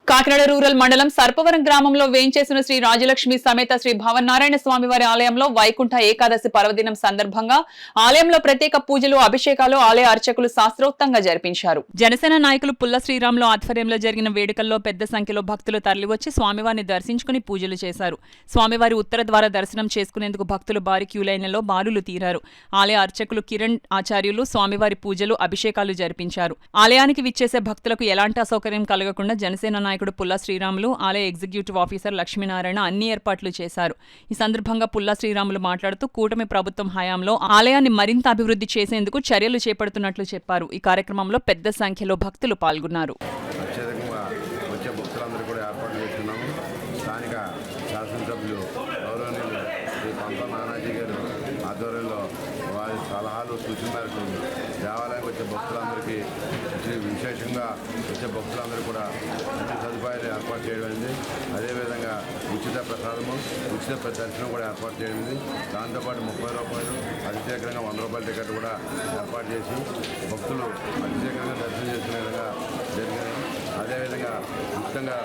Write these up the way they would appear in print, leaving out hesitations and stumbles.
Kakinada rural మండలం సర్పవరం గ్రామంలో వేంచేసిన శ్రీ రాజలక్ష్మి సమేత శ్రీ భవనారాయణ స్వామివారి ఆలయంలో వైకుంఠ ఏకాదశి పర్వదినం సందర్భంగా ఆలయంలో ప్రత్యేక పూజలు అభిషేకాలు ఆలయ అర్చకులు శాస్త్రోక్తంగా జరిపించారు. జనసేన నాయకులు పుల్ల శ్రీరాములు ఆధ్వర్యంలో జరిగిన వేడుకల్లో పెద్ద సంఖ్యలో భక్తులు తరలివచ్చి స్వామివారిని దర్శించుకుని పూజలు చేశారు. స్వామివారి ఉత్తర ద్వార దర్శనం చేసుకునేందుకు భక్తులు భారీ క్యూలైన్లలో బారులు తీరారు. ఆలయ అర్చకులు కిరణ్ ఆచార్యులు స్వామివారి పూజలు అభిషేకాలు జరిపించారు. ఆలయానికి విచ్చేసే భక్తులకు ఎలాంటి అసౌకర్యం కలగకుండా జనసేన నాయకుడు పుల్ల శ్రీరాములు ఆలయ ఎగ్జిక్యూటివ్ ఆఫీసర్ లక్ష్మీనారాయణ అన్ని ఏర్పాట్లు చేశారు. ఈ సందర్భంగా పుల్ల శ్రీరాములు మాట్లాడుతూ కూటమి ప్రభుత్వం హయాంలో ఆలయాన్ని మరింత అభివృద్ధి చేసేందుకు చర్యలు చేపడుతున్నట్లు చెప్పారు. ఈ కార్యక్రమంలో పెద్ద సంఖ్యలో భక్తులు పాల్గొన్నారు. వారి సలహాలు సూచన మేరకు దేవాలయానికి వచ్చే భక్తులందరికీ విశేషంగా వచ్చే భక్తులందరూ కూడా మంచి సదుపాయాలు ఏర్పాటు చేయడమైంది. అదేవిధంగా ఉచిత ప్రసాదము, ఉచిత దర్శనం కూడా ఏర్పాటు చేయడమైంది. దాంతోపాటు 30 రూపాయలు, అతిశీఘ్రంగా 100 రూపాయల టికెట్ కూడా ఏర్పాటు చేసి భక్తులు అతిశీఘ్రంగా దర్శనం చేసుకునే విధంగా జరిగింది. అదేవిధంగా ఉచితంగా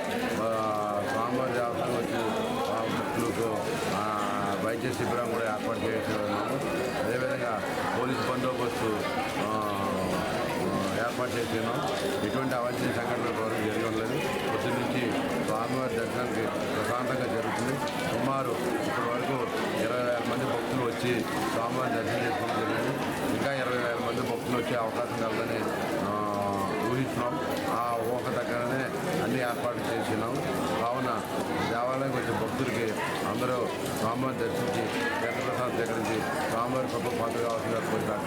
స్వామివారి దేవతలు వచ్చి భక్తులకు వైద్య శిబిరం కూడా ఏర్పాటు చేస్తున్నాము. అదేవిధంగా పోలీసు బందోబస్తు ఏర్పాటు చేస్తున్నాం. ఎటువంటి అవాంఛనీయ సంఘటనలు వరకు జరగలేదు. పొద్దున్న నుంచి స్వామివారి దర్శనానికి ప్రశాంతంగా జరుగుతుంది. సుమారు ఇప్పటి వరకు 20,000 మంది భక్తులు వచ్చి స్వామివారి దర్శనం చేసుకోవడం జరిగింది. ఇంకా 20,000 మంది భక్తులు వచ్చే అవకాశం కలదని ఊహిస్తున్నాం. ఆ ఊహ దగ్గరనే అన్ని ఏర్పాట్లు చేస్తున్నాం. కావున దేవాలయానికి వచ్చే భక్తులకి అందరూ స్వామివారిని దర్శించి తీర్థప్రసాదం స్వీకరించి స్వామివారి గొప్ప పాత్ర కావాల్సిందిగా కోరుతారు.